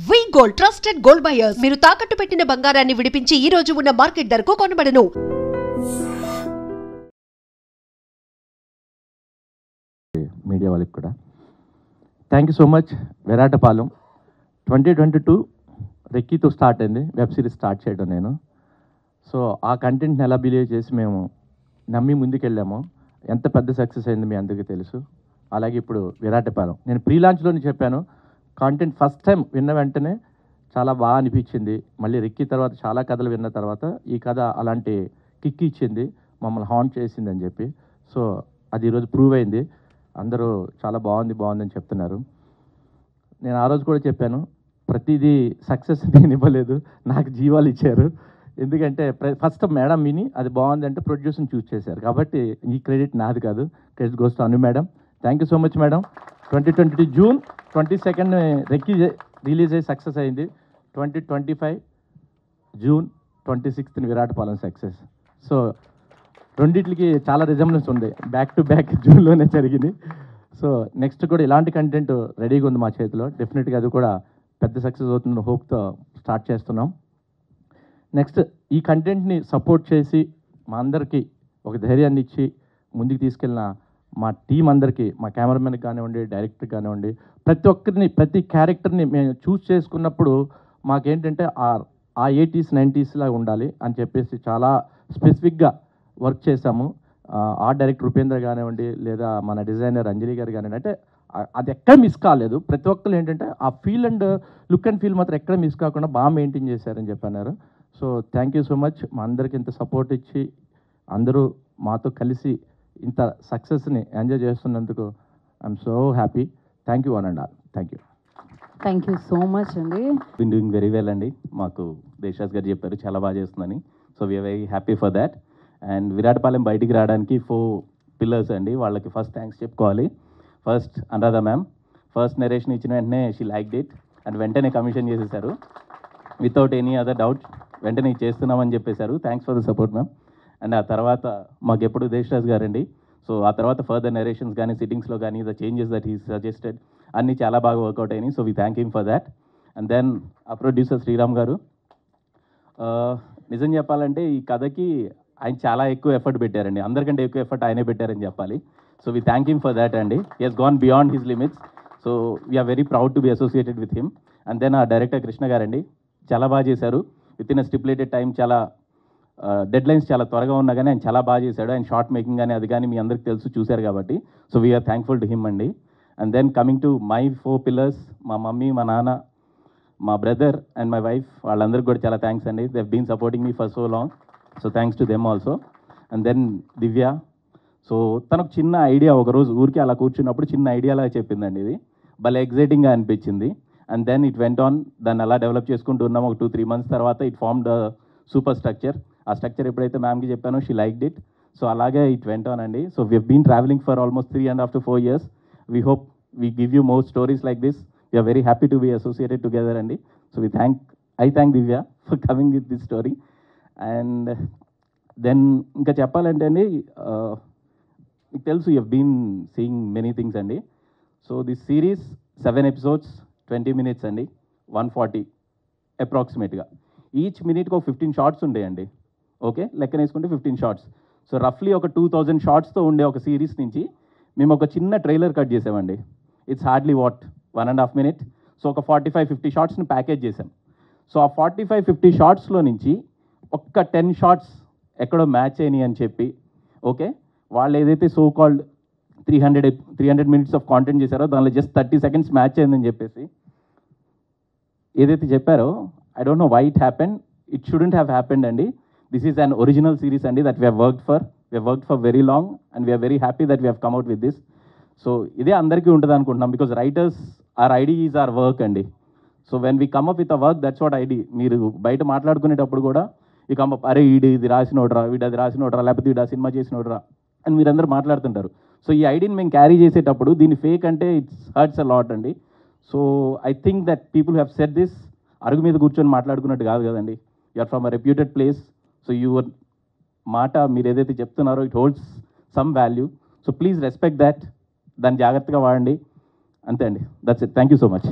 వి gold trusted gold buyers మీరు తాకట్టు పెట్టిన బంగారాన్ని విడిపించి ఈ రోజు ఉన్న మార్కెట్ ధరకు కొనబడను. మీడియా వాళ్ళకి కూడా thank you so much. Viratapalem 2022 రెక్కీతో స్టార్ట్ అయింది వెబ్ సిరీస్ స్టార్ట్ చేయడం నేను. సో ఆ కంటెంట్ని ఎలా బిలీవ్ చేసి మేము నమ్మి ముందుకెళ్ళామో ఎంత పెద్ద సక్సెస్ అయింది మీ అందరికీ తెలుసు. అలాగే ఇప్పుడు విరాటపాలెం నేను ప్రీ లాంచ్లోనే చెప్పాను, కాంటెంట్ ఫస్ట్ టైం విన్న వెంటనే చాలా బాగా అనిపించింది. మళ్ళీ రెక్కీ తర్వాత చాలా కథలు విన్న తర్వాత ఈ కథ అలాంటి కిక్ ఇచ్చింది, మమ్మల్ని హాంట్ చేసింది అని చెప్పి. సో అది ఈరోజు ప్రూవ్ అయింది. అందరూ చాలా బాగుందని చెప్తున్నారు. నేను ఆ రోజు కూడా చెప్పాను, ప్రతిదీ సక్సెస్ నేను ఇవ్వలేదు, నాకు జీవాలు ఇచ్చారు. ఎందుకంటే ఫస్ట్ మేడం విని అది బాగుంది అంటే ప్రొడ్యూసర్ని చూస్ చేశారు. కాబట్టి ఈ క్రెడిట్ నాది కాదు, credit goes to Anu madam. Thank you so much madam. 2022 June 22 Recce release అయ్యి సక్సెస్ అయింది. 2025 జూన్ 26 విరాటపాలెం సక్సెస్. సో రెండిట్లకి చాలా రిజంబ్లెన్స్ ఉంది, బ్యాక్ టు బ్యాక్ జూన్లోనే జరిగింది. సో నెక్స్ట్ కూడా ఇలాంటి కంటెంట్ రెడీగా ఉంది మా చేతిలో. డెఫినెట్గా అది కూడా పెద్ద సక్సెస్ అవుతుందని హోప్తో స్టార్ట్ చేస్తున్నాం. నెక్స్ట్ ఈ కంటెంట్ని సపోర్ట్ చేసి మా అందరికీ ఒక ధైర్యాన్ని ఇచ్చి ముందుకు తీసుకెళ్ళిన మా టీం అందరికీ, మా కెమెరామెన్కి కానివ్వండి, డైరెక్టర్కి కానివ్వండి, ప్రతి ఒక్కరిని ప్రతి క్యారెక్టర్ని మేము చూస్ చేసుకున్నప్పుడు మాకేంటంటే ఆ 80s 90s లాగా ఉండాలి అని చెప్పేసి చాలా స్పెసిఫిక్గా వర్క్ చేశాము. ఆర్ట్ డైరెక్టర్ ఉపేంద్ర కానివ్వండి, లేదా మన డిజైనర్ అంజలి గారు కానివ్వండి, అంటే అది ఎక్కడ మిస్ కాలేదు. ప్రతి ఒక్కరు ఏంటంటే ఆ feel and look and feel మాత్రం ఎక్కడ మిస్ కాకుండా బాగా మెయింటైన్ చేశారని చెప్పన్నారు. So thank you so much. మా అందరికి ఇంత సపోర్ట్ ఇచ్చి అందరూ మాతో కలిసి ఇంత సక్సెస్ని ఎంజాయ్ చేస్తున్నందుకు I'm so happy. Thank you one and all. Thank you so much అండి. బిన్ డూయింగ్ వెరీ వెల్ అండి. మాకు దేశాస్ గారు చెప్పారు చాలా బాగా చేస్తుందని. So we are very happy for that. And Viratapalem బయటికి రావడానికి 4 పిల్లర్స్ అండి. వాళ్ళకి ఫస్ట్ థ్యాంక్స్ చెప్పుకోవాలి. First Anuradha ma'am, first narration ఇచ్చిన వెంటనే షీ లైక్ ఇట్ అండ్ వెంటనే కమిషన్ చేసేసారు వితౌట్ ఎనీ అదర్ డౌట్. వెంటనే చేస్తున్నామని చెప్పేశారు. Thanks for the support ma'am. And ఆ తర్వాత మాకు ఎప్పుడు దేశరాజ్ గారండి. సో ఆ తర్వాత ఫర్దర్ నరేషన్స్ కానీ సిట్టింగ్స్లో కానీ the changes that he suggested అన్నీ చాలా బాగా వర్కౌట్ అయినాయి. So we thank him for that. And then ఆ ప్రొడ్యూసర్ శ్రీరామ్ గారు, నిజం చెప్పాలంటే ఈ కథకి ఆయన చాలా ఎక్కువ ఎఫర్ట్ పెట్టారండి. అందరికంటే ఎక్కువ ఎఫర్ట్ ఆయనే పెట్టారని చెప్పాలి. So we thank him for that అండి. He has gone beyond his limits. So we are very proud to be associated with him. And then ఆ డైరెక్టర్ కృష్ణ గారండి, చాలా బాగా చేశారు. Within a stipulated time, చాలా డెడ్ లైన్స్ చాలా త్వరగా ఉన్నా కానీ ఆయన చాలా బాగా చేశాడు. ఆయన షార్ట్ మేకింగ్ కానీ అది కానీ మీ అందరికి తెలుసు, చూశారు కాబట్టి. So we are thankful to him అండి. And then coming to my 4 pillars, మా మమ్మీ, మా నాన్న, మా బ్రదర్ అండ్ మై వైఫ్, వాళ్ళందరికీ కూడా చాలా థ్యాంక్స్ అండి. They have been supporting me for so long. So thanks to them also. And then Divya, so తనకు చిన్న ఐడియా, ఒకరోజు ఊరికి అలా కూర్చున్నప్పుడు చిన్న ఐడియాలా చెప్పిందండి. ఇది భలే ఎగ్జైటింగ్గా అనిపించింది. And then it went on. దాన్ని అలా డెవలప్ చేసుకుంటూ ఉన్నాం. ఒక 2-3 months తర్వాత ఇట్ ఫార్మ్డ్ సూపర్ స్ట్రక్చర్. ఆ స్ట్రక్చర్ ఎప్పుడైతే మ్యామ్కి చెప్పానో షీ లైక్డ్ ఇట్. సో అలాగే ఇట్ వెంట్ ఆన్ అండి. So we have been travelling for almost 3.5 to 4 years. We hope we give you more stories like this. We are very happy to be associated together అండి. So I thank Divya for coming with this story. And then ఇంకా చెప్పాలంటే అండి, మీకు తెలుసు you have been seeing many things అండి. So this series 7 episodes, 20 minutes అండి, 140 అప్రాక్సిమేట్గా. Each మినిట్కి ఒక 15 shots ఉండేయండి. ఓకే, లెక్కన వేసుకుంటే 15 shots. సో రఫ్లీ ఒక 2000 shotsతో ఉండే ఒక సిరీస్ నుంచి మేము ఒక చిన్న ట్రైలర్ కట్ చేసామండి. It's hardly 1.5 minute. సో ఒక 45-50 shotsని ప్యాకేజ్ చేసాం. సో ఆ 45-50 shotsలో నుంచి ఒక్క 10 shots ఎక్కడో మ్యాచ్ అయినాయి అని చెప్పి, ఓకే, వాళ్ళు ఏదైతే so called 300 minutes of content చేశారో దానిలో జస్ట్ 30 seconds మ్యాచ్ అయిందని చెప్పేసి ఏదైతే చెప్పారో, I don't know why it happened. It shouldn't have happened అండి. This is an original series అండి that we have worked for very long and we are very happy that we have come out with this. So ఇదే అందరికీ ఉంటుంది అనుకుంటున్నాం, because writers our idea is our work అండి. So when we come up with a work, that's what idea. మీరు బయట మాట్లాడుకునేటప్పుడు కూడా ఈ come up, అరే ఇది రాసినోడ్రా, వీడు అది రాసినోడ్రా, లేకపోతే వీడు ఆ సినిమా చేసినోడ్రా అని మీరందరూ మాట్లాడుతుంటారు. సో ఈ ఐడిని మేము క్యారీ చేసేటప్పుడు దీన్ని ఫేక్ అంటే ఇట్స్ హర్ట్స్ అ లాట్ అండి. So I think that people have said this. అరుగు మీద కూర్చొని మాట్లాడుకున్నట్టు కాదు కదండి. You are from a reputed place. So your మాట మీరు ఏదైతే చెప్తున్నారో it holds some value. So please respect that. దాన్ని జాగ్రత్తగా వాడండి. అంతే అండి. That's it. Thank you so much.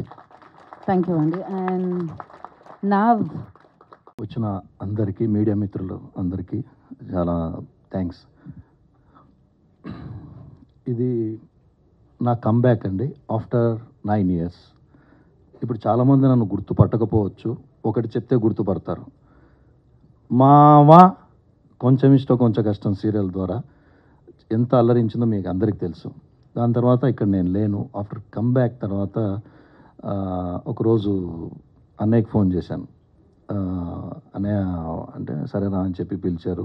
Thank you అండి. అండ్ నా వచ్చిన అందరికీ, మీడియా మిత్రులు అందరికీ చాలా థ్యాంక్స్. ఇది నా కమ్బ్యాక్ అండి ఆఫ్టర్ 9 years. ఇప్పుడు చాలామంది నన్ను గుర్తుపట్టకపోవచ్చు, ఒకటి చెప్తే గుర్తుపడతారు. మావా కొంచెం ఇష్టం కొంచెం కష్టం సీరియల్ ద్వారా ఎంత అల్లరించిందో మీకు అందరికీ తెలుసు. దాని తర్వాత ఇక్కడ నేను లేను. ఆఫ్టర్ కమ్బ్యాక్ తర్వాత ఒకరోజు అన్నయ్యకి ఫోన్ చేశాను. అన్నయ్య అంటే సరేనా అని చెప్పి పిలిచారు.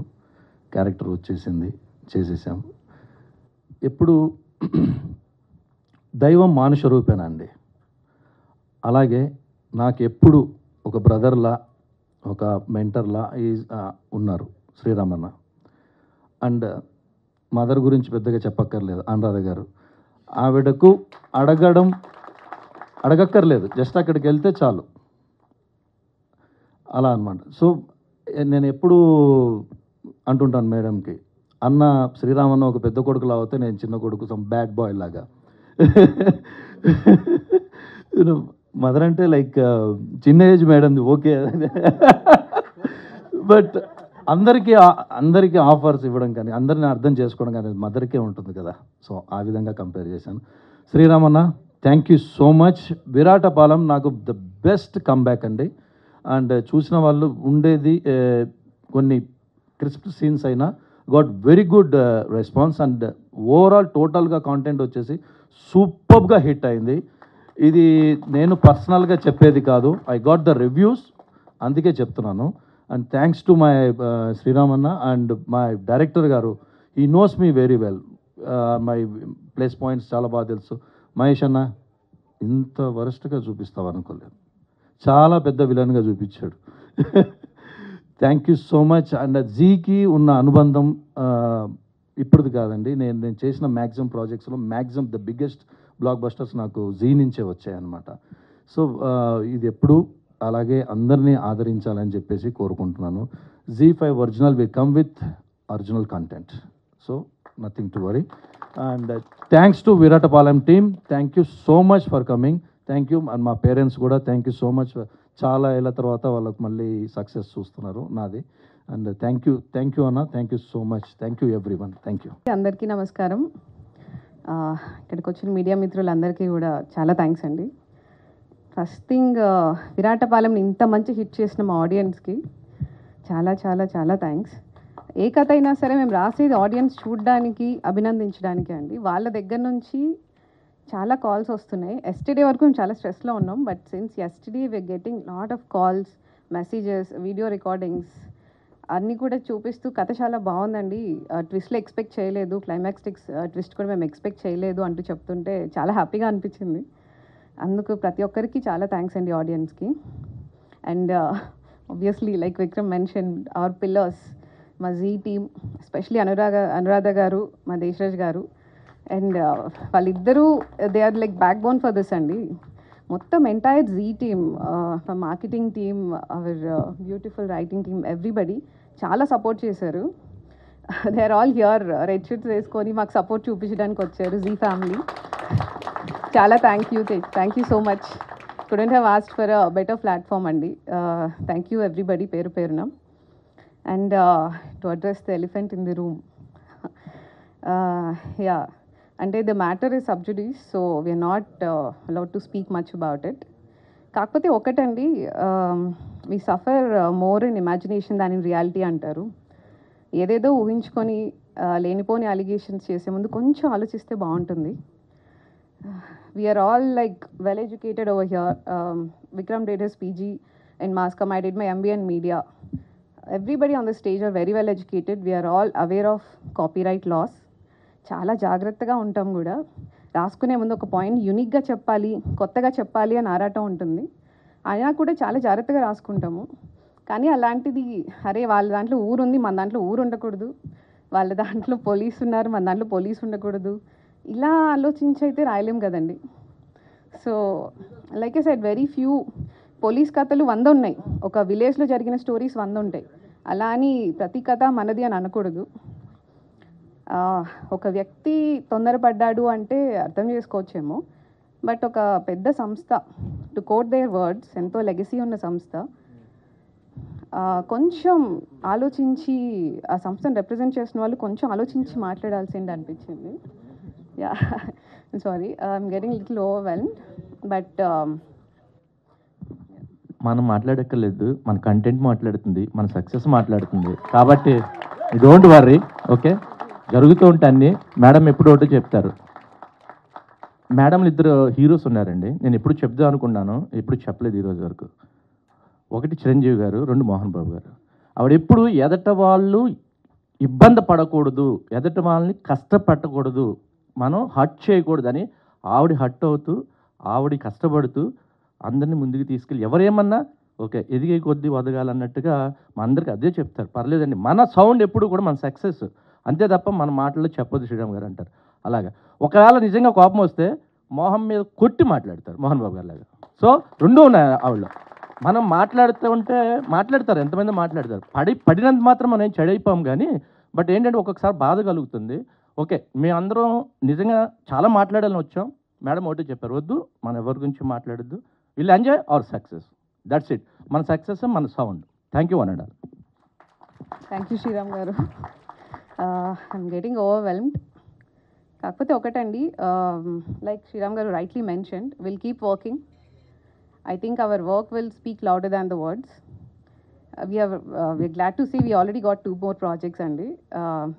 క్యారెక్టర్ వచ్చేసింది, చేసేసాం. ఎప్పుడు దైవం మానుష రూపేనా అండి. అలాగే నాకు ఎప్పుడు ఒక బ్రదర్లా, ఒక మెంటర్లా ఉన్నారు శ్రీరామన్న. అండ్ మదర్ గురించి పెద్దగా చెప్పక్కర్లేదు, అనురాధ గారు. ఆవిడకు అడగక్కర్లేదు, జస్ట్ అక్కడికి వెళ్తే చాలు, అలా అనమాట. సో నేను ఎప్పుడు అంటుంటాను మేడంకి, అన్న శ్రీరామన్న ఒక పెద్ద కొడుకులా అవుతే నేను చిన్న కొడుకు, సమ్ బ్యాడ్ బాయ్ లాగా. మదర్ అంటే లైక్ చిన్న ఏజ్ మేడం, ఓకే. బట్ అందరికీ ఆఫర్స్ ఇవ్వడం కానీ, అందరిని అర్థం చేసుకోవడం కానీ మదర్కే ఉంటుంది కదా. సో ఆ విధంగా కంపేర్ చేశాను. శ్రీరామన్న, thank you so much. Viratapalem నాకు ద బెస్ట్ కంబ్యాక్ అండి. అండ్ చూసిన వాళ్ళు ఉండేది కొన్ని క్రిస్ప్ సీన్స్ అయినా got very good response. And overall టోటల్గా కాంటెంట్ వచ్చేసి సూపర్గా హిట్ అయింది. ఇది నేను పర్సనల్గా చెప్పేది కాదు, ఐ గాట్ ద రివ్యూస్, అందుకే చెప్తున్నాను. అండ్ థ్యాంక్స్ టు మై శ్రీరామన్న అండ్ మై డైరెక్టర్ గారు. He knows me very well. My plus points చాలా బాగా తెలుసు. మహేష్ అన్న, ఇంత వరస్ట్గా చూపిస్తావు అనుకోలేదు, చాలా పెద్ద విలన్గా చూపించాడు. Thank you so much. And జీకి ఉన్న అనుబంధం ఇప్పుడుది కాదండి. నేను చేసిన మ్యాక్సిమం ప్రాజెక్ట్స్లో maximum the biggest blockbusters నాకు జీ నుంచే వచ్చాయన్నమాట. సో ఇది ఎప్పుడు అలాగే అందరినీ ఆదరించాలని చెప్పేసి కోరుకుంటున్నాను. ZEE5 original will come with original content, so nothing to worry. And thanks to Viratapalem team, thank you so much for coming. Thank you. And మా పేరెంట్స్ కూడా థ్యాంక్ యూ సో మచ్. చాలా ఏళ్ళ తర్వాత వాళ్ళకు మళ్ళీ సక్సెస్ చూస్తున్నారు నాది. అండ్ థ్యాంక్ యూ అన్న, thank you so much. Thank you everyone, thank you. అందరికీ నమస్కారం. ఇక్కడికి వచ్చిన మీడియా మిత్రులందరికీ కూడా చాలా థ్యాంక్స్ అండి. ఫస్ట్ థింగ్, విరాటపాలెంని ఇంత మంచి హిట్ చేసిన మా ఆడియన్స్కి చాలా చాలా చాలా థ్యాంక్స్. ఏ కథ అయినా సరే మేము రాసేది ఆడియన్స్ చూడడానికి, అభినందించడానికి అండి. వాళ్ళ దగ్గర నుంచి చాలా కాల్స్ వస్తున్నాయి. ఎస్టర్డే వరకు మేము చాలా స్ట్రెస్లో ఉన్నాం, but since yesterday we are getting lot of calls, messages, video recordings అన్నీ కూడా చూపిస్తూ కథ చాలా బాగుందండి, ట్విస్ట్లో ఎక్స్పెక్ట్ చేయలేదు, క్లైమాక్స్ ట్విస్ట్ కూడా మేము ఎక్స్పెక్ట్ చేయలేదు అంటూ చెప్తుంటే చాలా హ్యాపీగా అనిపించింది. అందుకు ప్రతి ఒక్కరికి చాలా థ్యాంక్స్ అండి ఆడియన్స్కి. And obviously like Vikram mention, our pillars, మా Zee team, especially Anuradha garu, మా దేశరాజ్ గారు. అండ్ వాళ్ళిద్దరూ they are like backbone for this అండి. మొత్తం entire Zee team, marketing team, our beautiful writing team, everybody చాలా సపోర్ట్ చేశారు. They are all here, red sheets వేసుకొని మాకు support చూపించడానికి వచ్చారు జీ ఫ్యామిలీ. చాలా thank you so much. Couldn't have asked for a better platform అండి. Thank you everybody పేరు పేరున. And to address the elephant in the room, yeah, అంటే the matter is sub judice, so we are not allowed to speak much about it. కాకపోతే ఒకటండి, we suffer more in imagination than in reality అంటారు. ఏదేదో ఊహించుకొని లేనిపోని allegations చేసే ముందు కొంచెం ఆలోచిస్తే బాగుంటుంది. We are all like well educated over here. Vikram did his PG in mass comm, I did my MBA in media. Everybody on the stage are very well educated. We are all aware of copyright laws. చాలా జాగ్రత్తగా ఉంటాం కూడా. రాసుకునే ముందు ఒక point యూనిక్గా చెప్పాలి, కొత్తగా చెప్పాలి అని ఆరాటం ఉంటుంది. అయినా కూడా చాలా జాగ్రత్తగా రాసుకుంటాము. కానీ అలాంటిది, అరే వాళ్ళ దాంట్లో ఊరు ఉంది, మన దాంట్లో ఊరు ఉండకూడదు, వాళ్ళ దాంట్లో పోలీసు ఉన్నారు, మన దాంట్లో పోలీసు ఉండకూడదు, ఇలా ఆలోచించి అయితే రాయలేం కదండి. So like I said, very few police కథలు 100 ఉన్నాయి, ఒక విలేజ్లో జరిగిన స్టోరీస్ 100 ఉంటాయి. అలా అని ప్రతి కథ మనది అని అనకూడదు. ఒక వ్యక్తి తొందరపడ్డాడు అంటే అర్థం చేసుకోవచ్చేమో, బట్ ఒక పెద్ద సంస్థ టు కోట్ దేర్ వర్డ్స్, ఎంతో లెగసీ ఉన్న సంస్థ. కొంచెం ఆలోచించి ఆ సంస్థను రిప్రజెంట్ చేసిన వాళ్ళు కొంచెం ఆలోచించి మాట్లాడాల్సింది అనిపించింది. Yeah sorry, I'm getting little overwhelmed. But మనం మాట్లాడక్కర్లేదు, మన కంటెంట్ మాట్లాడుతుంది, మన సక్సెస్ మాట్లాడుతుంది. కాబట్టి డోంట్ వర్రీ, ఓకే, జరుగుతూ ఉంటాయి. మేడం ఎప్పుడు ఒకటి చెప్తారు. మేడంలు ఇద్దరు హీరోస్ ఉన్నారండి. నేను ఎప్పుడు చెప్దాం అనుకున్నాను, ఎప్పుడు చెప్పలేదు ఈరోజు వరకు. ఒకటి చిరంజీవి గారు, రెండు మోహన్ బాబు గారు. ఆవిడ ఎప్పుడు ఎదట వాళ్ళు ఇబ్బంది పడకూడదు, ఎదట వాళ్ళని కష్టపెట్టకూడదు, మనం హర్ట్ చేయకూడదని ఆవిడ హర్ట్ అవుతూ, ఆవిడ కష్టపడుతూ అందరినీ ముందుకు తీసుకెళ్ళి ఎవరేమన్నా ఓకే ఎదిగే కొద్దీ వదగాలన్నట్టుగా మా అందరికీ అదే చెప్తారు. పర్లేదండి, మన సౌండ్ ఎప్పుడు కూడా మన సక్సెస్ అంతే తప్ప మన మాటల్లో చెప్పొద్దు శ్రీరామ్ గారు అంటారు. అలాగా ఒకవేళ నిజంగా కోపం వస్తే మోహన్ మీద కొట్టి మాట్లాడతారు, మోహన్ బాబు గారు లాగా. సో రెండూ ఉన్నాయి ఆవిడ. మనం మాట్లాడుతూ ఉంటే మాట్లాడతారు, ఎంతమంది మాట్లాడతారు. పడినంత మాత్రం మనం ఏం చెడైపోం. కానీ బట్ ఏంటంటే ఒక్కొక్కసారి బాధ కలుగుతుంది. ఓకే, మేమందరం నిజంగా చాలా మాట్లాడాలని వచ్చాం. మేడం ఒకటి చెప్పారు, వద్దు మనం ఎవరి గురించి మాట్లాడద్దు, will enjoy our success, that's it. మన సక్సెస్ మన సౌండ్. థ్యాంక్ యూ అన్నాడు. థ్యాంక్ యూ శ్రీరామ్ గారు. I'm getting overwhelmed. కాకపోతే ఒకటండి, లైక్ శ్రీరామ్ గారు rightly mentioned, will keep working. I think our work will speak louder than the words. We're glad to see we already got 2 more projects, and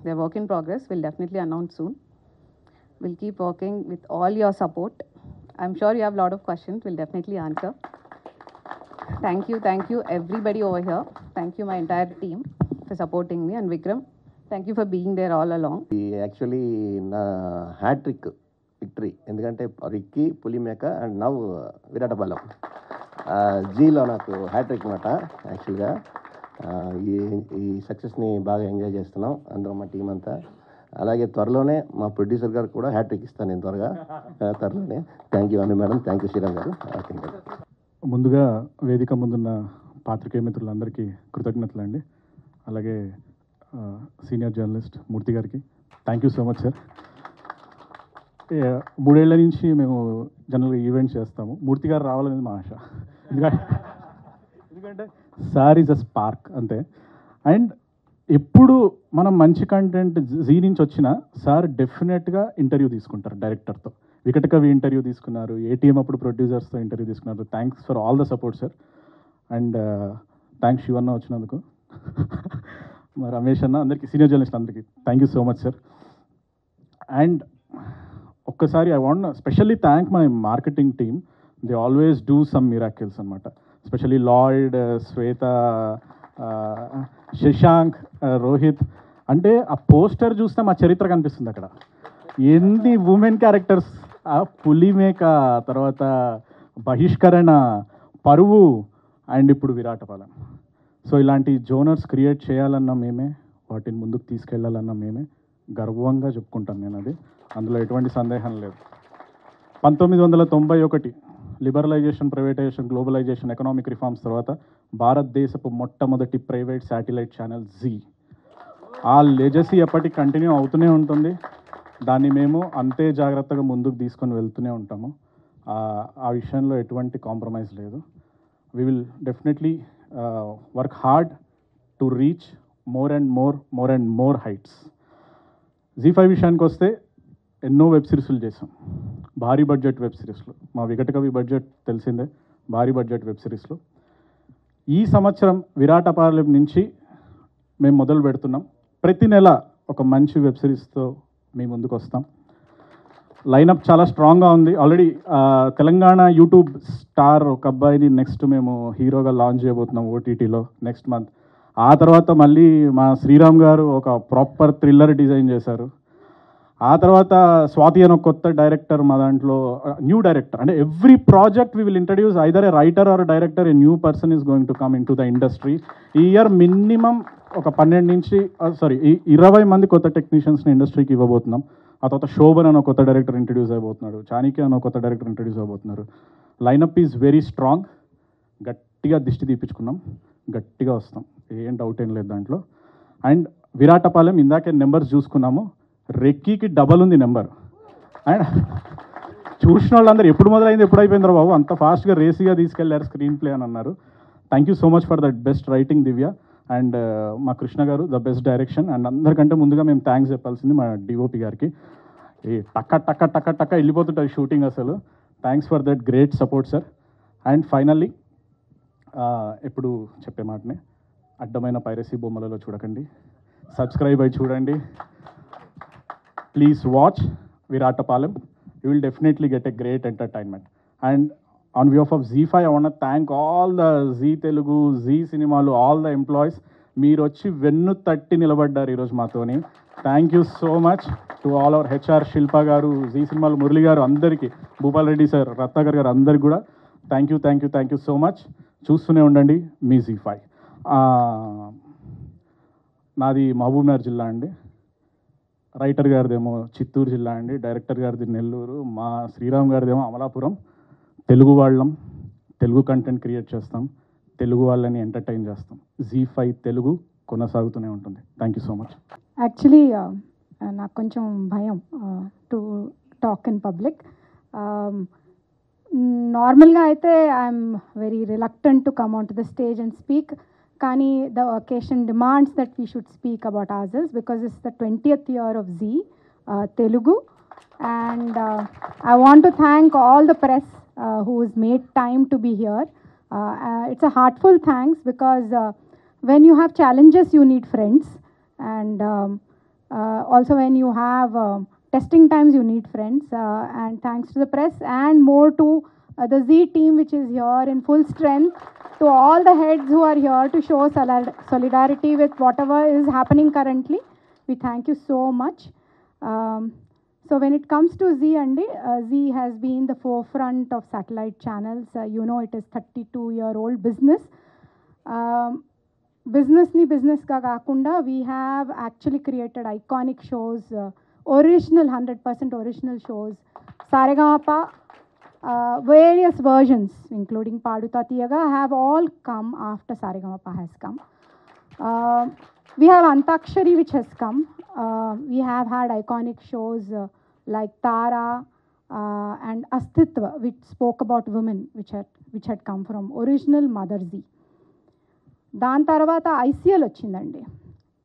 they're work in progress. We'll definitely announce soon. We'll keep working with all your support. I'm sure you have a lot of questions. We'll definitely answer. Thank you everybody over here. Thank you my entire team for supporting me, and Vikram, thank you for being there all along. Actually నా hattrick victory, ఎందుకంటే Recce, Pulimeka and now Viratapalem జీలో నాకు hattrick అనమాట. యాక్చువల్గా ఈ సక్సెస్ని బాగా enjoy చేస్తున్నాం అందరం మా టీం అంతా. అలాగే త్వరలోనే మా ప్రొడ్యూసర్ గారు కూడా హ్యాట్రిక్ ఇస్తాను నేను త్వరలోనే. Thank you Anu madam, thank you Sriram garu. ముందుగా వేదిక ముందున్న పాత్రికేయ మిత్రులందరికీ కృతజ్ఞతలు అండి. అలాగే సీనియర్ జర్నలిస్ట్ మూర్తి గారికి thank you so much sir. 3 ఏళ్ల నుంచి మేము జనరల్గా ఈవెంట్స్ చేస్తాము. మూర్తి గారు రావాలనేది మా ఆశ. ఎందుకంటే సార్ ఈజ్ అ స్పార్క్ అంతే. అండ్ ఎప్పుడు మనం మంచి కంటెంట్ జీ నుంచి వచ్చినా సార్ డెఫినెట్గా ఇంటర్వ్యూ తీసుకుంటారు డైరెక్టర్తో. వికటకవి ఇంటర్వ్యూ తీసుకున్నారు, ఏటీఎం అప్పుడు ప్రొడ్యూసర్స్తో ఇంటర్వ్యూ తీసుకున్నారు. Thanks for all the support sir. And thanks Shivanna వచ్చినందుకు, మా రమేష్ అన్న, అందరికీ సీనియర్ జర్నలిస్ట్ అందరికీ thank you so much sir. And ఒక్కసారి I want specially thank my marketing team. They always do some miracles అనమాట. Specially Lloyd, Shweta, Shashank, Rohit. అంటే ఆ పోస్టర్ చూస్తే మా చరిత్ర కనిపిస్తుంది అక్కడ. ఎన్ని ఉమెన్ క్యారెక్టర్స్, ఆ పులిమేక, తర్వాత బహిష్కరణ, పరువు, అండ్ ఇప్పుడు విరాటపాలెం. సో ఇలాంటి జోనర్స్ క్రియేట్ చేయాలన్నా మేమే, వాటిని ముందుకు తీసుకెళ్లాలన్నా మేమే. గర్వంగా చెప్పుకుంటాను నేను అది, అందులో ఎటువంటి సందేహం లేదు. 1991 liberalisation, privatisation, globalisation, economic reforms తర్వాత భారతదేశపు మొట్టమొదటి ప్రైవేట్ శాటిలైట్ ఛానల్ జీ. ఆ లెగసీ ఎప్పటికి కంటిన్యూ అవుతూనే ఉంటుంది. దాన్ని మేము అంతే జాగ్రత్తగా ముందుకు తీసుకొని వెళ్తూనే ఉంటాము. ఆ విషయంలో ఎటువంటి కాంప్రమైజ్ లేదు. We will definitely work hard to reach more and more heights. Zee5 విషయానికి వస్తే ఎన్నో వెబ్ సిరీస్లు చేసాం, భారీ బడ్జెట్ వెబ్ సిరీస్లు. మా వికటకవి బడ్జెట్ తెలిసిందే, భారీ బడ్జెట్ వెబ్ సిరీస్లు. ఈ సంవత్సరం విరాటపాలెం నుంచి మేము మొదలు పెడుతున్నాం. ప్రతి నెల ఒక మంచి వెబ్ సిరీస్తో మీ ముందుకు వస్తాం. లైనప్ చాలా స్ట్రాంగ్గా ఉంది. ఆల్రెడీ తెలంగాణ యూట్యూబ్ స్టార్ ఒక అబ్బాయిని నెక్స్ట్ మేము హీరోగా లాంచ్ చేయబోతున్నాం ఓటీటీలో నెక్స్ట్ మంత్. ఆ తర్వాత మళ్ళీ మా శ్రీరామ్ గారు ఒక ప్రాపర్ థ్రిల్లర్ డిజైన్ చేశారు. ఆ తర్వాత స్వాతి అని ఒక కొత్త డైరెక్టర్ మా దాంట్లో, న్యూ డైరెక్టర్. అంటే every project we will introduce either A writer or director, a new person is going to come in to the industry. ఈ ఇయర్ మినిమం ఒక 12 నుంచి 20 మంది కొత్త టెక్నీషియన్స్ని ఇండస్ట్రీకి ఇవ్వబోతున్నాం. ఆ తర్వాత శోభన్ అని ఒక కొత్త డైరెక్టర్ ఇంట్రడ్యూస్ అయిపోతున్నాడు, చాణిక్య అని ఒక కొత్త డైరెక్టర్ ఇంట్రడ్యూస్ అయిపోతున్నారు. Lineup is very strong. గట్టిగా దిష్టి తీపించుకున్నాం, గట్టిగా వస్తాం, ఏం డౌట్ ఏం లేదు దాంట్లో. అండ్ విరాటపాలెం ఇందాకే నెంబర్స్ చూసుకున్నాము, రెక్కీకి డబల్ ఉంది నెంబర్. అండ్ చూసిన వాళ్ళందరూ ఎప్పుడు మొదలైంది ఎప్పుడు అయిపోయిందో బాబు, అంత ఫాస్ట్గా రేసీగా తీసుకెళ్లారు స్క్రీన్ ప్లే అని అన్నారు. Thank you so much for that best writing Divya. And మా కృష్ణ గారు ద బెస్ట్ డైరెక్షన్. అండ్ అందరికంటే ముందుగా మేము థ్యాంక్స్ చెప్పాల్సింది మా డిఓపి గారికి. ఈ టక్క టక్క టక్క టక్క వెళ్ళిపోతుంటుంది షూటింగ్ అసలు. Thanks for that great support sir. And finally ఎప్పుడు చెప్పే మాటనే, అడ్డమైన పైరసీ బొమ్మలలో చూడకండి, సబ్స్క్రైబ్ అయి చూడండి. Please watch Viratapalem. You will definitely get a great entertainment. And on behalf of ZEE5, I want to thank all the Zee Telugu, Zee Cinemalu, all the employees. మీరు వచ్చి వెన్ను తట్టి నిలబడ్డారు ఈరోజు మాతోని. Thank you so much to all our HR, Shilpa గారు, జీ సినిమాలు మురళి గారు, అందరికీ, భూపాల్ రెడ్డి సార్, రత్నాకర్ గారు, అందరికీ కూడా థ్యాంక్ యూ సో మచ్. చూస్తూనే ఉండండి మీ ZEE5. నాది మహబూబ్నగర్ జిల్లా అండి, రైటర్ గారిదేమో చిత్తూరు జిల్లా అండి, డైరెక్టర్ గారిది నెల్లూరు, మా శ్రీరామ్ గారిదేమో అమలాపురం. తెలుగు వాళ్ళం, తెలుగు కంటెంట్ క్రియేట్ చేస్తాం, తెలుగు వాళ్ళని ఎంటర్టైన్ చేస్తాం. ZEE5 తెలుగు కొనసాగుతూనే ఉంటుంది. Thank you so much. Actually నాకు కొంచెం భయం టు టాక్ ఇన్ పబ్లిక్. నార్మల్గా అయితే I'm very reluctant to come on to the stage and speak. కానీ the occasion demands that we should speak about ourselves because it's the 20th year of Zee Telugu, and I want to thank all the press who has made time to be here. It's a heartful thanks because when you have challenges you need friends, and also when you have testing times you need friends, and thanks to the press and more to the Zee team which is here in full strength, to all the heads who are here to show solidarity with whatever is happening currently. We thank you so much. So when it comes to Zee, Zee has been the forefront of satellite channels. You know, it is 32-year-old business. Business ka kaakunda, we have actually created iconic shows, original 100% original shows. Saregama, various versions including Paduta Tiyaga have all come after Saregama has come. We have Antakshari which has come. We have had iconic shows like Tara and Astitva which spoke about women, which had come from original Mother Zee. దాని తర్వాత ICL వచ్చిందండి.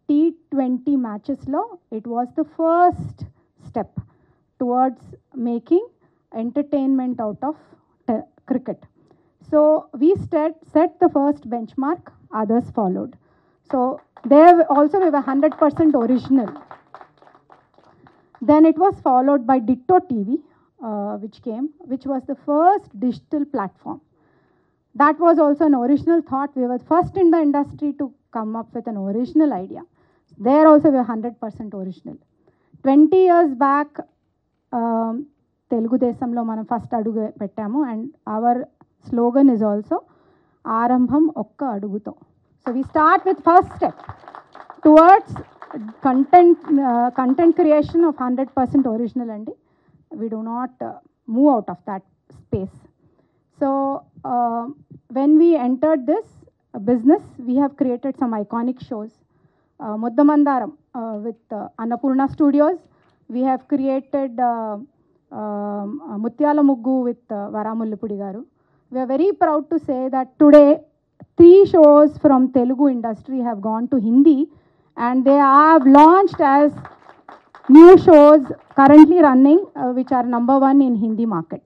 T20 మ్యాచెస్లో it was the first step towards making entertainment out of cricket. So we set the first benchmark, others followed. So there also we were 100% original. Then it was followed by Ditto TV, which was the first digital platform. That was also an original thought. We were first in the industry to come up with an original idea. There also we were 100% original. 20 years back, Telugu దేశంలో మనం first అడుగు పెట్టాము, and our slogan is also ఆరంభం ఒక్క అడుగుతో. So we start with first step towards content creation of 100% original అండి. We do not move out of that space. So when we entered this business we have created some iconic shows. Muddamandaram with Annapurna studios. We have created Mutyala Muggu with Varamullapudi garu. We are very proud to say that today 3 shows from Telugu industry have gone to Hindi, and they have launched as new shows currently running, which are number 1 in Hindi market.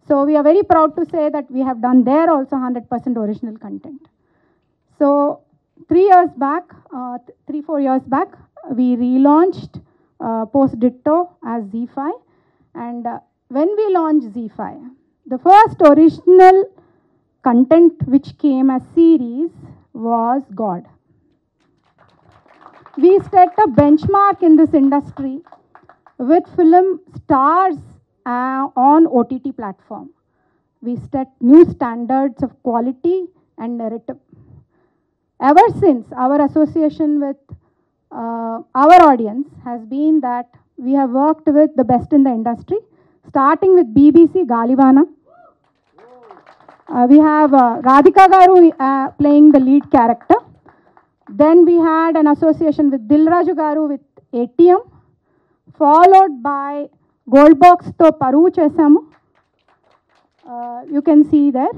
So we are very proud to say that we have done there also 100% original content. So 3-4 years back, we relaunched post Ditto as ZEE5. And when we launched ZEE5, the first original content which came as series was God. We set a benchmark in this industry with film stars on OTT platform. We set new standards of quality and narrative. Ever since, our association with our audience has been that we have worked with the best in the industry, starting with BBC Galivana. We have Radhika Garu playing the lead character. Then we had an association with Dilraju Garu with ATM, followed by Gold Box to Paru Chesamu, You can see there.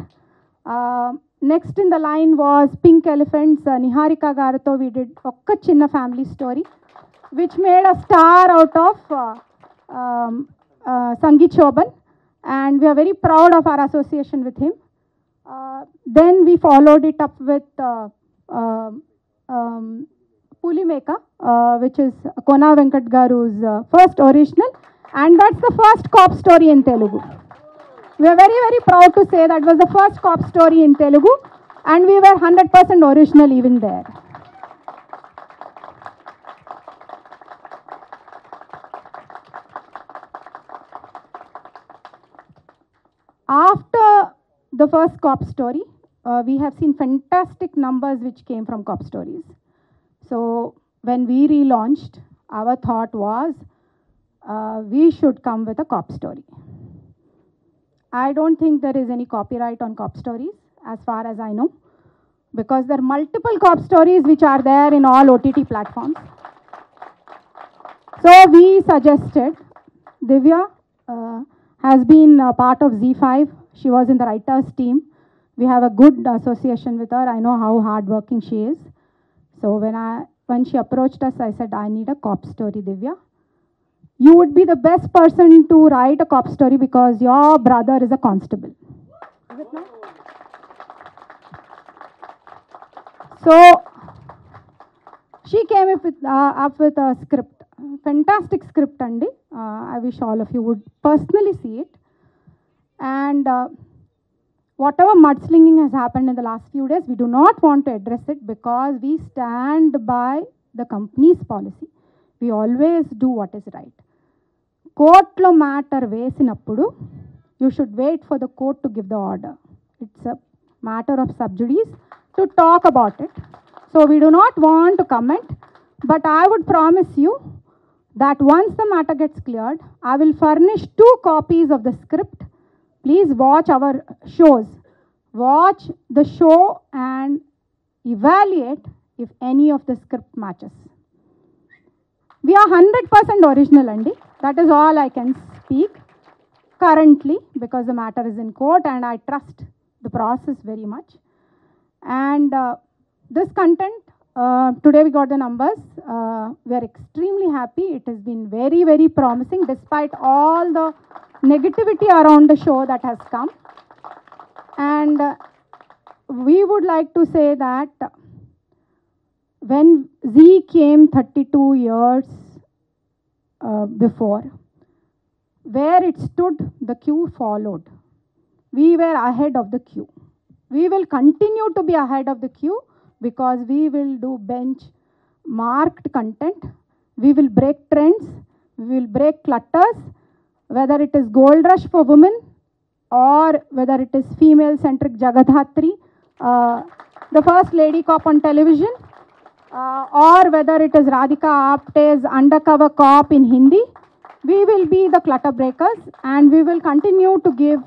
Next in the line was Pink Elephants. Niharika Garuto, we did Okka Chinna family story, which made a star out of Sangeet Shoban, and we are very proud of our association with him. Then we followed it up with Pulimeka, which is Kona Venkat Garu's first original, and that's the first cop story in Telugu. We are very, very proud to say that was the first cop story in Telugu, and we were 100% original even there. After the first cop story, we have seen fantastic numbers which came from cop stories. So when we relaunched, our thought was we should come with a cop story. I don't think there is any copyright on cop stories as far as I know, because there are multiple cop stories which are there in all OTT platforms. So we suggested, Divya has been a part of Z5. She was in the writers team. We have a good association with her. I know how hardworking she is. So when she approached us, I said, I need a cop story, Divya. You would be the best person to write a cop story because your brother is a constable. Is it not? So she came up with a script, fantastic script, Andy. I wish all of you would personally see it. And whatever mudslinging has happened in the last few days, we do not want to address it because we stand by the company's policy. We always do what is right. Courtlo matter vesinappudu, you should wait for the court to give the order. It's a matter of sub judice to talk about it. So we do not want to comment, but I would promise you that once the matter gets cleared, I will furnish 2 copies of the script. Please watch our shows. Watch the show and evaluate if any of the script matches. We are 100% original, Andy. That is all I can speak currently because the matter is in court and I trust the process very much. And this content, today we got the numbers. We are extremely happy. It has been very, very promising despite all the negativity around the show that has come. And we would like to say that when Z came 32 years before, where it stood, the queue followed. We were ahead of the queue. We will continue to be ahead of the queue because we will do bench marked content. We will break trends. We will break clutters, whether it is Gold Rush for women or whether it is female-centric Jagadhatri, the first lady cop on television, or whether it is Radhika Apte's undercover cop in Hindi. We will be the clutter breakers and we will continue to give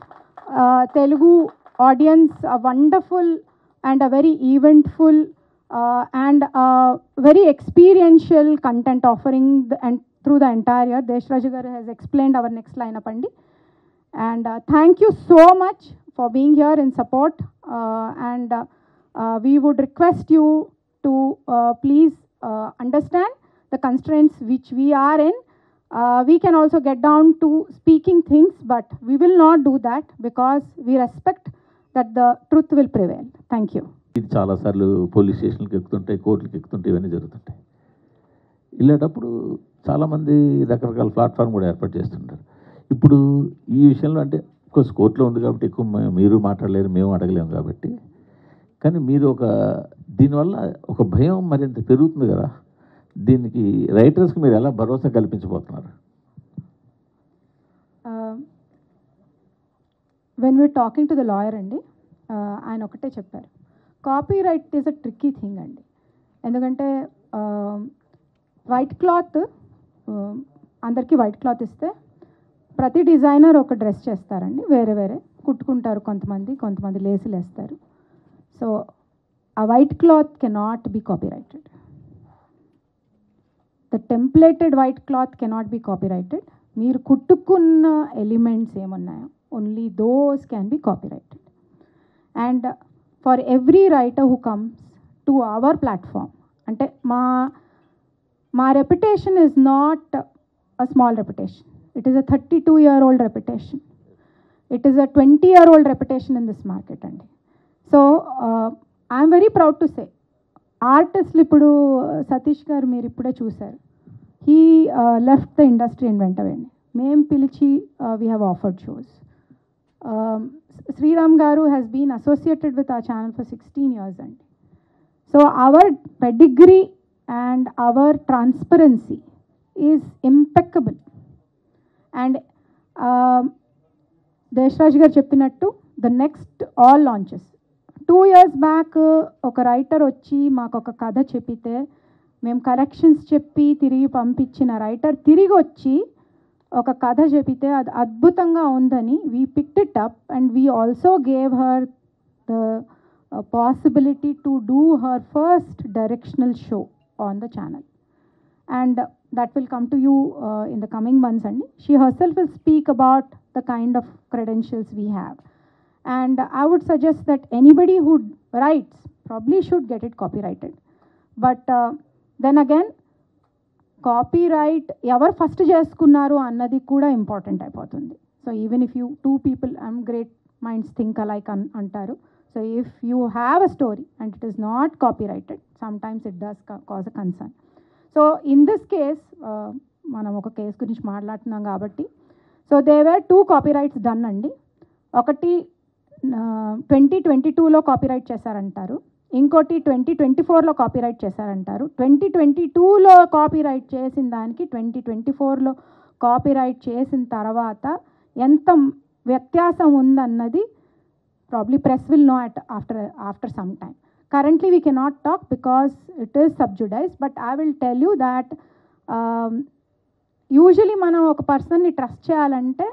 Telugu audience a wonderful and a very eventful and very experiential content offering and through the entire year. Deshraj garu has explained our next lineup, Andi. And thank you so much for being here in support. And we would request you to please understand the constraints which we are in. We can also get down to speaking things, but we will not do that because we respect that the truth will prevail. Thank you. ఇది చాలాసార్లు police స్టేషన్లకు ఎక్కుతుంటాయి, కోర్టులకు ఎక్కుతుంటాయి, ఇవన్నీ జరుగుతుంటాయి. వెళ్ళేటప్పుడు చాలామంది రకరకాల platform కూడా ఏర్పాటు చేస్తుంటారు. ఇప్పుడు ఈ విషయంలో అంటే కోర్స్ కోర్టులో ఉంది కాబట్టి ఎక్కువ మీరు మాట్లాడలేరు, మేము అడగలేము కాబట్టి, కానీ మీరు దీనివల్ల ఒక భయం మరింత పెరుగుతుంది కదా, దీనికి రైటర్స్కి మీరు ఎలా భరోసా కల్పించబోతున్నారు? When we're talking to the lawyer, Andi, ఆయన ఒకటే చెప్పారు, copyright is a tricky thing అండి. ఎందుకంటే వైట్ క్లాత్ అందరికీ వైట్ క్లాత్ ఇస్తే ప్రతి డిజైనర్ ఒక డ్రెస్ చేస్తారండి, వేరే వేరే కుట్టుకుంటారు, కొంతమంది లేసులు వేస్తారు. సో ఆ white cloth cannot be copyrighted. The templated white cloth cannot be copyrighted. మీరు కుట్టుకున్న ఎలిమెంట్స్ ఏమున్నాయో only those can be copyrighted. And for every writer who comes to our platform, ante మా reputation is not a small reputation. It is a 32-year-old reputation. It is a 20-year-old reputation in this market. And so I am very proud to say, ఆర్టిస్టులు ఇప్పుడు సతీష్ గారు మీరు ఇప్పుడే చూశారు, he left the industry and వెంట వెంటనే మేము పిలిచి we have offered shows. Sriram garu has been associated with ఆ ఛానల్ ఫర్ 16 years అండి. So our pedigree and our transparency is impeccable. And Deshraj garu cheppinattu, the next all launches 2 years back oka writer వచ్చి మాకు ఒక కథ చెప్పితే మేము corrections చెప్పి తిరిగి పంపించిన రైటర్ తిరిగి వచ్చి ఒక కథ చెప్పితే అది అద్భుతంగా ఉందని we picked it up and we also gave her the possibility to do her first directional show on the channel, and that will come to you in the coming months. And she herself will speak about the kind of credentials we have, and I would suggest that anybody who writes probably should get it copyrighted. But then again, copyright ever first చేసుకున్నారు అన్నది కూడా important అయిపోతుంది. So even if you two people, great minds think alike అంటారు. So if you have a story and it is not copyrighted, sometimes it does cause a concern. So in this case, మనం ఒక case గురించి మాట్లాడుతున్నాం కాబట్టి, so there were 2 copyrights done అండి. ఒకటి 2022లో copyright చేశారంటారు, ఇంకోటి 2024లో copyright చేశారంటారు. 2022లో copyright చేసిన దానికి 2024లో కాపీరైట్ చేసిన తర్వాత ఎంత వ్యత్యాసం ఉందన్నది probably press will know after some time. Currently we cannot talk because it is sub judice, but I will tell you that usually మనం ఒక పర్సన్ని ట్రస్ట్ చేయాలంటే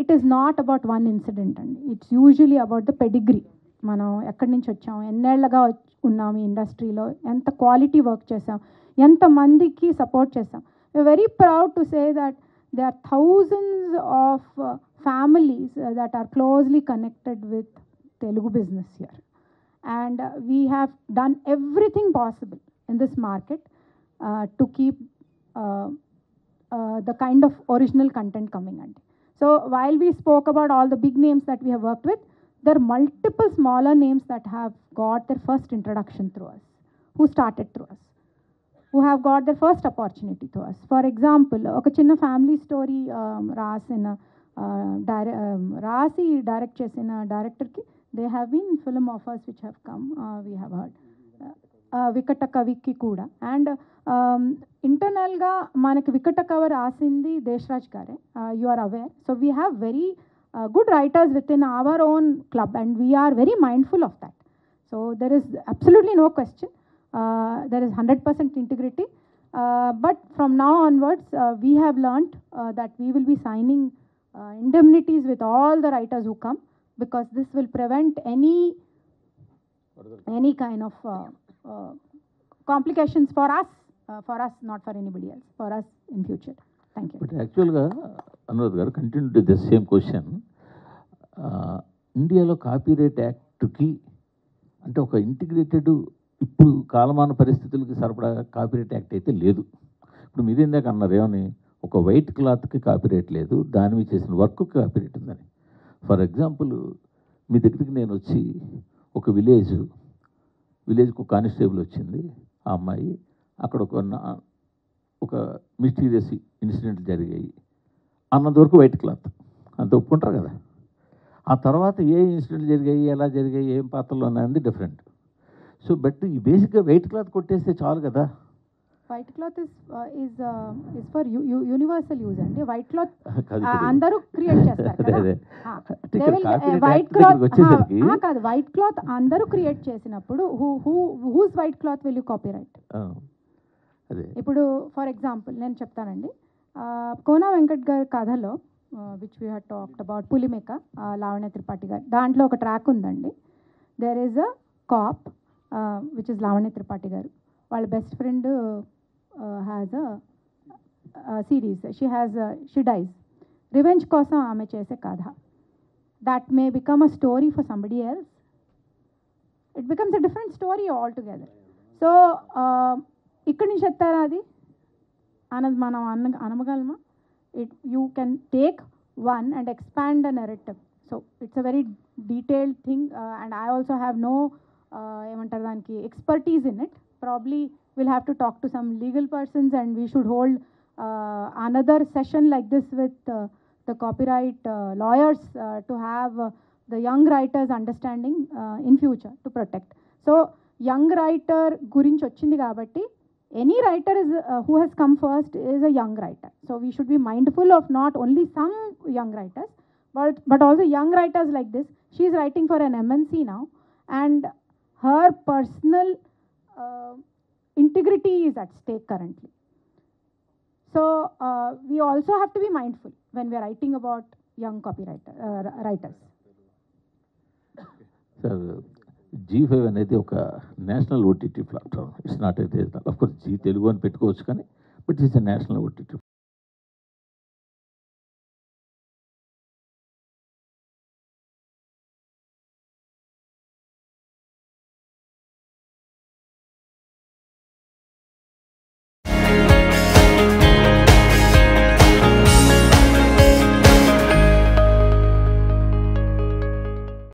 it is not about one incident అండి. It's usually about the pedigree. మనం ఎక్కడి నుంచి వచ్చాము, ఎన్నేళ్లుగా ఉన్నాము ఈ ఇండస్ట్రీలో, ఎంత క్వాలిటీ వర్క్ చేసాం, ఎంతమందికి సపోర్ట్ చేసాం. we're very proud to say that there are thousands of families that are closely connected with Telugu business here, and we have done everything possible in this market to keep the kind of original content coming in. So while we spoke about all the big names that we have worked with, there are multiple smaller names that have got their first introduction through us, who started through us, who have got their first opportunity through us. For example, oka chinna family story rasina రాసి direct చేసిన డైరెక్టర్కి they have been film offers which have come, we have heard. వికట కవికి కూడా. And ఇంటర్నల్గా మనకి వికట కవి రాసింది దేశరాజ్ గారే, you are aware. So we have very good writers with in our own club and we are very mindful of that. So there is absolutely no question, there is 100% integrity. But from now onwards, we have learnt that we will be signing indemnities with all the writers who come, because this will prevent any kind of complications for us, not for anybody else, for us in future. Thank you. But actually Anuradha garu, continue to the same question. ఇండియాలో copyright యాక్ట్కి అంటే ఒక integrated ఇప్పుడు కాలమాన పరిస్థితులకి సరిపడా copyright act అయితే లేదు. ఇప్పుడు మీరు ఇందాక అన్నారు ఏమని, ఒక వైట్ క్లాత్కి కాపీరైట్ లేదు, దాని మీద చేసిన వర్క్కి కాపీరైట్ ఉందని. ఫర్ ఎగ్జాంపుల్, మీ దగ్గరికి నేను వచ్చి ఒక విలేజ్కి ఒక కానిస్టేబుల్ వచ్చింది, ఆ అమ్మాయి అక్కడ ఒక మిస్టీరియస్ ఇన్సిడెంట్ జరిగాయి అన్నంత వరకు వైట్ క్లాత్ అంత ఒప్పుకుంటారు కదా. ఆ తర్వాత ఏ ఇన్సిడెంట్ జరిగాయి, ఎలా జరిగాయి, ఏం పాత్రలు ఉన్నాయన్నది డిఫరెంట్. సో బట్ ఈ బేసిక్గా వైట్ క్లాత్ కొట్టేస్తే చాలు కదా. White cloth is for universal use అండి. వైట్ క్లాత్ అందరూ క్రియేట్ చేస్తారు కదా. వైట్ క్లాత్ కాదు, వైట్ క్లాత్ అందరూ క్రియేట్ చేసినప్పుడు whose white cloth will you copyright? ఇప్పుడు ఫర్ ఎగ్జాంపుల్ నేను చెప్తానండి, కోనా వెంకట్ గారి కథలో which we had talked about Pulimeka, Lavanya Tripathi గారు, దాంట్లో ఒక ట్రాక్ ఉందండి. There is a cop which is Lavanya Tripathi గారు. వాళ్ళ best friend has a series. She dies. Revenge కోసం ఆమె చేసే కథ. That may become a story for somebody else. It becomes a different story all together. So ఇక్కడి నుంచి ఎత్తారా అది అన్నది మనం అనగలమా? You can take one and expand the narrative. So it's a very detailed thing, and I also have no expertise in it. Probably we'll have to talk to some legal persons, and we should hold another session like this with the copyright lawyers to have the young writers understanding in future to protect. So young writer gurinchi ochindi kabatti any writer is who has come first is a young writer. So we should be mindful of not only some young writers, but also young writers like this. She is writing for an MNC now, and her personal integrity is at stake currently. So we also have to be mindful when we are writing about young writers. Sir, G5 అనేది ఒక national OTT platform. It's not of course Zee Telugu అని పెట్టుకోవచ్చు కానీ but it's a national OTT